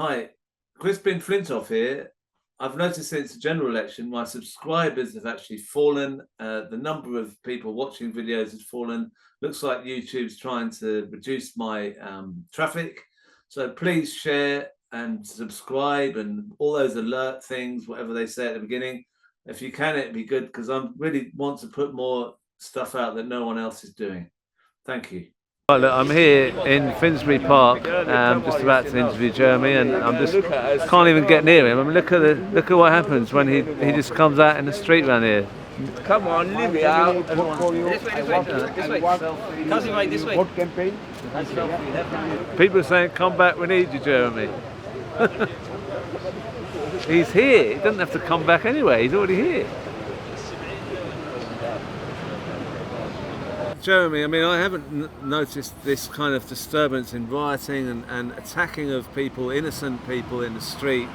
Hi, Crispin Flintoff here. I've noticed since the general election, my subscribers have actually fallen. The number of people watching videos has fallen. Looks like YouTube's trying to reduce my traffic. So please share and subscribe and all those alert things, whatever they say at the beginning. If you can, it'd be good because I really want to put more stuff out that no one else is doing. Thank you. Right, look, I'm here in Finsbury Park, just about to interview Jeremy, and I'm just can't even get near him. I mean, look at what happens when he just comes out in the street around here. Come on, leave it out. This way. Concentrate this way. What campaign? People are saying, "Come back, we need you, Jeremy." He's here. He doesn't have to come back anyway. He's already here. Jeremy, I mean, I haven't noticed this kind of disturbance in rioting and attacking of people, innocent people in the street,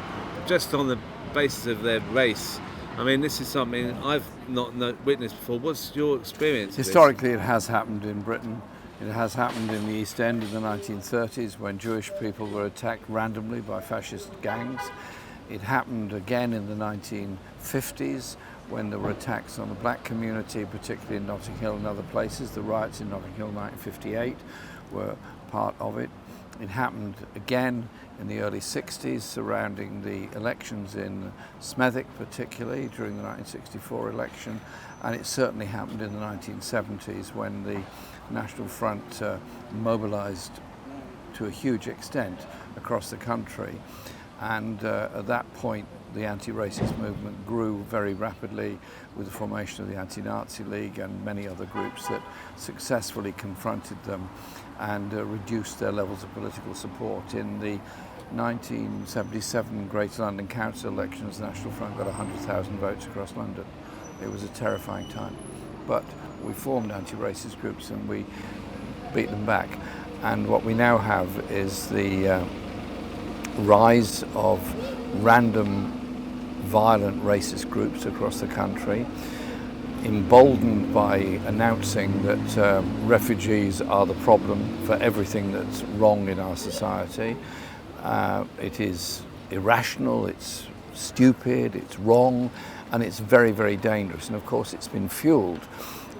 just on the basis of their race. I mean, this is something I've not witnessed before. What's your experience? Historically, it has happened in Britain. It has happened in the East End in the 1930s when Jewish people were attacked randomly by fascist gangs. It happened again in the 1950s when there were attacks on the black community, particularly in Notting Hill and other places. The riots in Notting Hill in 1958 were part of it. It happened again in the early 60s surrounding the elections in Smethwick, particularly during the 1964 election, and it certainly happened in the 1970s when the National Front mobilized to a huge extent across the country. And at that point, the anti-racist movement grew very rapidly with the formation of the Anti-Nazi League and many other groups that successfully confronted them and reduced their levels of political support. In the 1977 Greater London Council elections, the National Front got 100,000 votes across London. It was a terrifying time. But we formed anti-racist groups and we beat them back. And what we now have is the rise of random violent racist groups across the country, emboldened by announcing that refugees are the problem for everything that's wrong in our society. It is irrational, it's stupid, it's wrong, and it's very, very dangerous. And of course it's been fueled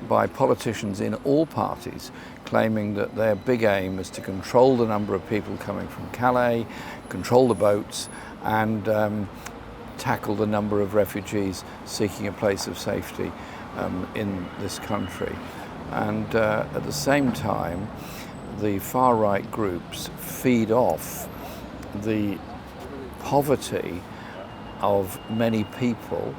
by politicians in all parties claiming that their big aim is to control the number of people coming from Calais, control the boats, and tackle the number of refugees seeking a place of safety in this country. And at the same time, the far-right groups feed off the poverty of many people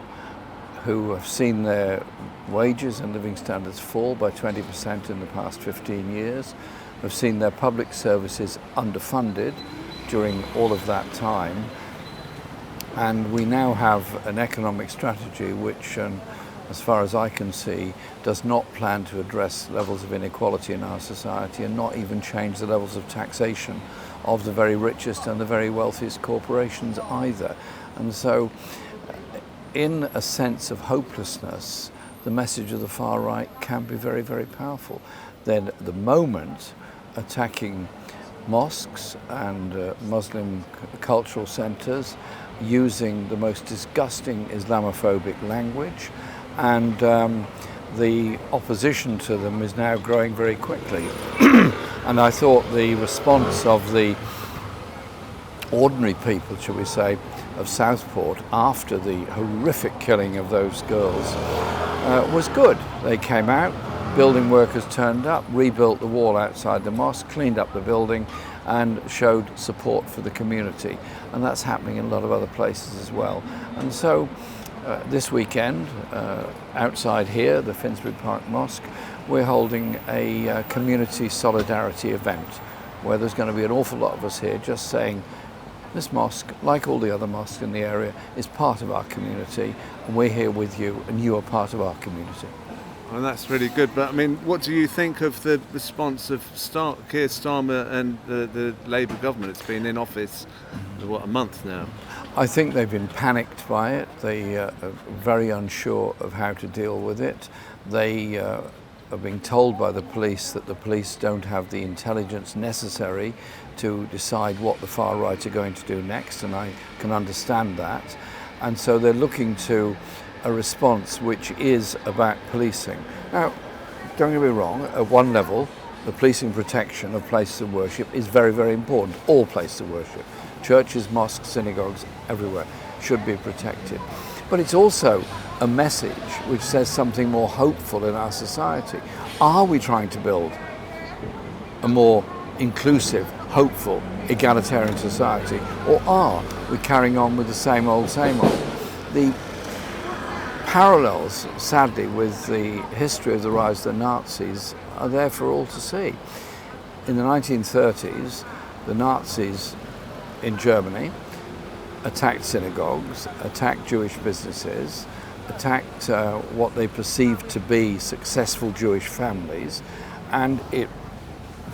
who have seen their wages and living standards fall by 20% in the past 15 years, have seen their public services underfunded during all of that time. And we now have an economic strategy which, as far as I can see, does not plan to address levels of inequality in our society and not even change the levels of taxation of the very richest and the very wealthiest corporations either. And so, in a sense of hopelessness, the message of the far right can be very, very powerful. Then at the moment, attacking mosques and Muslim cultural centres using the most disgusting Islamophobic language, and the opposition to them is now growing very quickly. And I thought the response of the ordinary people, shall we say, of Southport after the horrific killing of those girls was good. They came out, building workers turned up, rebuilt the wall outside the mosque, cleaned up the building and showed support for the community. And that's happening in a lot of other places as well. And so this weekend, outside here, the Finsbury Park Mosque, we're holding a community solidarity event where there's going to be an awful lot of us here just saying, this mosque, like all the other mosques in the area, is part of our community, and we're here with you, and you are part of our community. Well, that's really good. But I mean, what do you think of the response of Keir Starmer and the Labour government? It's been in office, a month now? I think they've been panicked by it. They are very unsure of how to deal with it. They are being told by the police that the police don't have the intelligence necessary to decide what the far right are going to do next, and I can understand that. And so they're looking to a response which is about policing. Now, don't get me wrong, at one level, the policing protection of places of worship is very, very important. All places of worship, churches, mosques, synagogues, everywhere, should be protected. But it's also a message which says something more hopeful in our society. Are we trying to build a more inclusive, hopeful, egalitarian society, or are we carrying on with the same old, same old? The parallels, sadly, with the history of the rise of the Nazis are there for all to see. In the 1930s, the Nazis in Germany attacked synagogues, attacked Jewish businesses, attacked what they perceived to be successful Jewish families, and it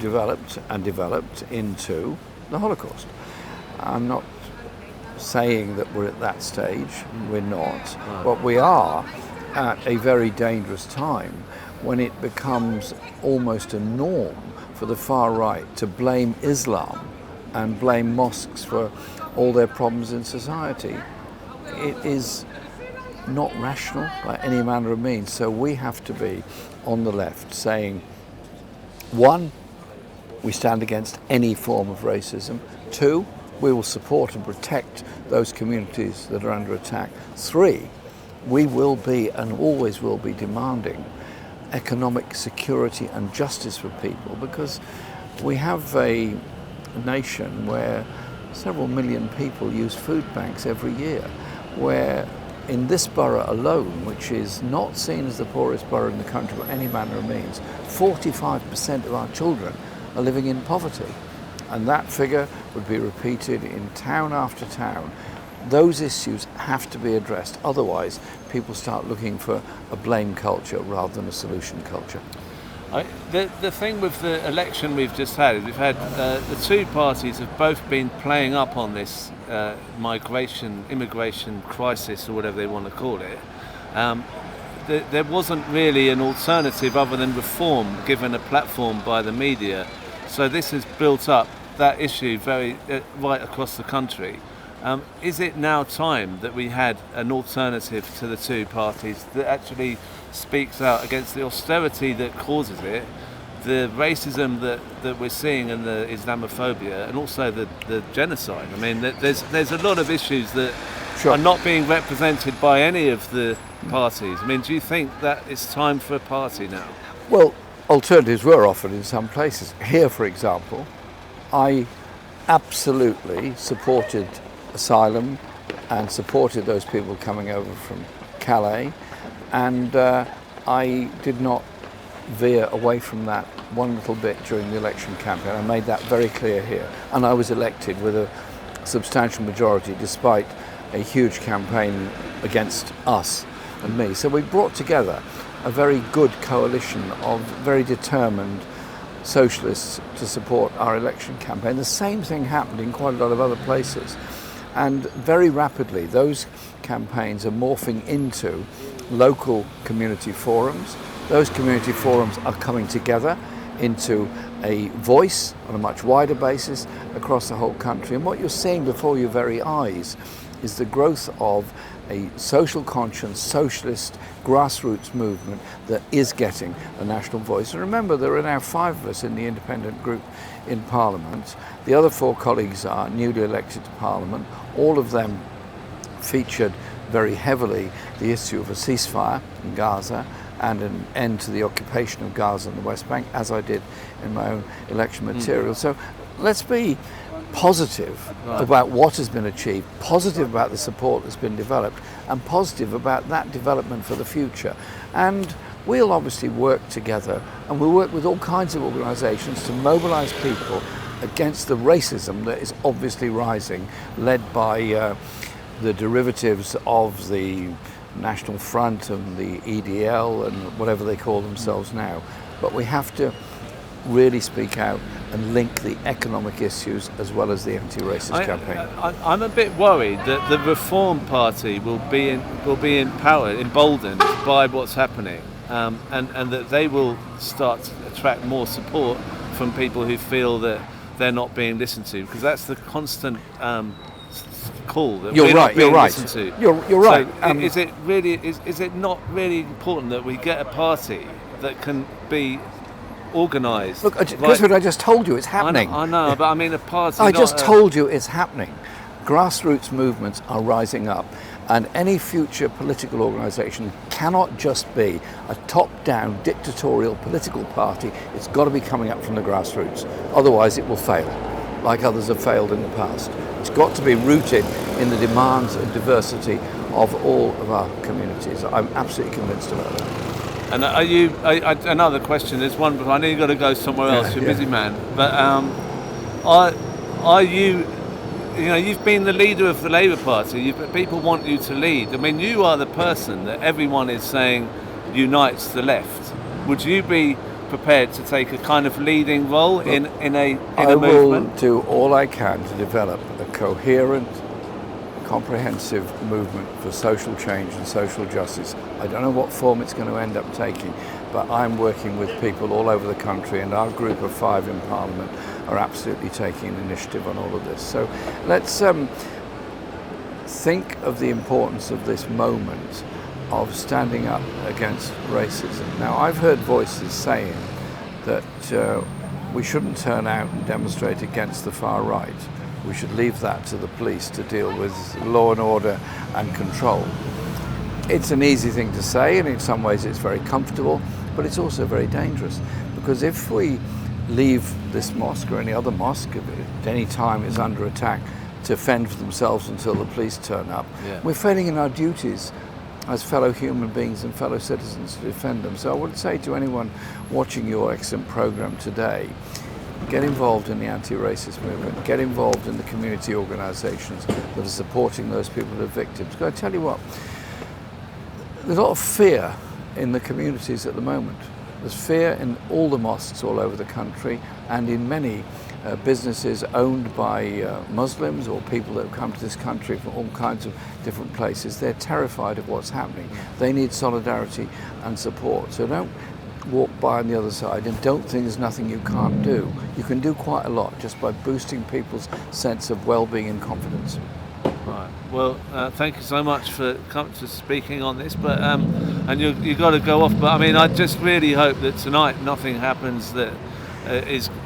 developed into the Holocaust. I'm not saying that we're at that stage, we're not, but we are at a very dangerous time when it becomes almost a norm for the far right to blame Islam and blame mosques for all their problems in society. It is not rational by any manner of means. So we have to be on the left saying, one, we stand against any form of racism. Two, we will support and protect those communities that are under attack. Three, we will be and always will be demanding economic security and justice for people, because we have a nation where several million people use food banks every year, where in this borough alone, which is not seen as the poorest borough in the country by any manner of means, 45% of our children are living in poverty. And that figure would be repeated in town after town. Those issues have to be addressed. Otherwise, people start looking for a blame culture rather than a solution culture. The thing with the election we've just had is we've had the two parties have both been playing up on this immigration crisis, or whatever they want to call it. There wasn't really an alternative other than reform given a platform by the media. So this has built up that issue very right across the country. Is it now time that we had an alternative to the two parties that actually speaks out against the austerity that causes it, the racism that we're seeing, and the Islamophobia, and also the genocide? I mean, there's a lot of issues that are not being represented by any of the parties. I mean, do you think that it's time for a party now? Well, alternatives were offered in some places. Here, for example, I absolutely supported asylum and supported those people coming over from Calais, and I did not veer away from that one little bit during the election campaign. I made that very clear here, and I was elected with a substantial majority despite a huge campaign against us and me. So we brought together a very good coalition of very determined socialists to support our election campaign. The same thing happened in quite a lot of other places. And very rapidly, those campaigns are morphing into local community forums. Those community forums are coming together into a voice on a much wider basis across the whole country. And what you're seeing before your very eyes is the growth of a social conscience, socialist grassroots movement that is getting a national voice. And remember, there are now 5 of us in the independent group in Parliament. The other 4 colleagues are newly elected to Parliament. All of them featured very heavily the issue of a ceasefire in Gaza and an end to the occupation of Gaza and the West Bank, as I did in my own election material. So let's be positive about what has been achieved, positive about the support that's been developed, and positive about that development for the future. And we'll obviously work together, and we'll work with all kinds of organisations to mobilise people against the racism that is obviously rising, led by the derivatives of the National Front and the EDL and whatever they call themselves now. But we have to really speak out and link the economic issues as well as the anti-racist campaign. I'm a bit worried that the Reform Party will be empowered, emboldened by what's happening. and that they will start to attract more support from people who feel that they're not being listened to, because that's the constant call that we're not being listened to. You're right. So is it really? Is it not really important that we get a party that can be organised? Look, Chris, I just told you it's happening. I know, but I mean a party. I just told you it's happening. Grassroots movements are rising up, and any future political organisation cannot just be a top-down dictatorial political party. It's got to be coming up from the grassroots. Otherwise it will fail, like others have failed in the past. It's got to be rooted in the demands and diversity of all of our communities. I'm absolutely convinced about that. And are you? Another question. There's one, but I know you've got to go somewhere else. You're a busy man. But are you? You know, you've been the leader of the Labour Party. People want you to lead. I mean, you are the person that everyone is saying unites the left. Would you be prepared to take a kind of leading role in a movement? I will do all I can to develop a coherent, comprehensive movement for social change and social justice. I don't know what form it's going to end up taking, but I'm working with people all over the country, and our group of 5 in Parliament are absolutely taking an initiative on all of this. So let's think of the importance of this moment of standing up against racism. Now, I've heard voices saying that we shouldn't turn out and demonstrate against the far right. We should leave that to the police to deal with law and order and control. It's an easy thing to say, and in some ways it's very comfortable, but it's also very dangerous, because if we leave this mosque or any other mosque at any time is under attack to fend for themselves until the police turn up, we're failing in our duties as fellow human beings and fellow citizens to defend them. So I would say to anyone watching your excellent programme today, get involved in the anti-racist movement, get involved in the community organisations that are supporting those people who are victims. Because I tell you what, there's a lot of fear in the communities at the moment. There's fear in all the mosques all over the country, and in many businesses owned by Muslims or people that have come to this country from all kinds of different places. They're terrified of what's happening. They need solidarity and support. So don't walk by on the other side and don't think there's nothing you can't do. You can do quite a lot just by boosting people's sense of well-being and confidence. Right. Well, thank you so much for coming to speaking on this. But and you got to go off. But I mean, I just really hope that tonight nothing happens that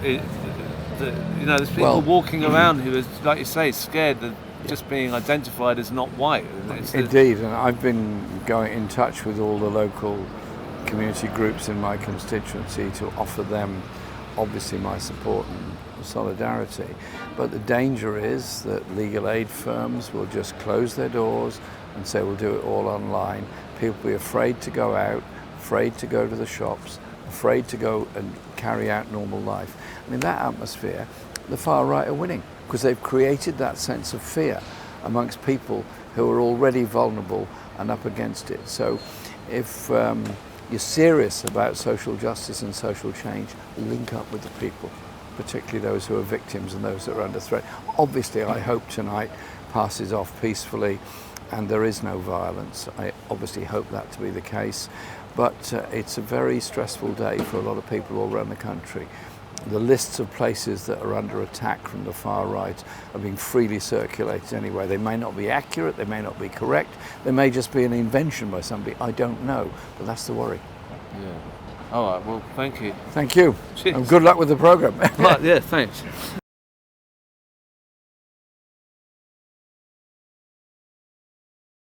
you know, there's people walking around who are, like you say, scared that just being identified as not white. Indeed, and I've been going in touch with all the local community groups in my constituency to offer them, obviously, my support and solidarity. But the danger is that legal aid firms will just close their doors and say we'll do it all online. People will be afraid to go out, afraid to go to the shops, afraid to go and carry out normal life. I mean, that atmosphere, the far right are winning because they've created that sense of fear amongst people who are already vulnerable and up against it. So if you're serious about social justice and social change, link up with the people, particularly those who are victims and those that are under threat. Obviously, I hope tonight passes off peacefully and there is no violence. I obviously hope that to be the case, but it's a very stressful day for a lot of people all around the country. The lists of places that are under attack from the far right are being freely circulated anyway. They may not be accurate, they may not be correct, they may just be an invention by somebody, I don't know, but that's the worry. Yeah. All right, well, thank you. Thank you. Cheers. And good luck with the programme. Right, yeah, thanks.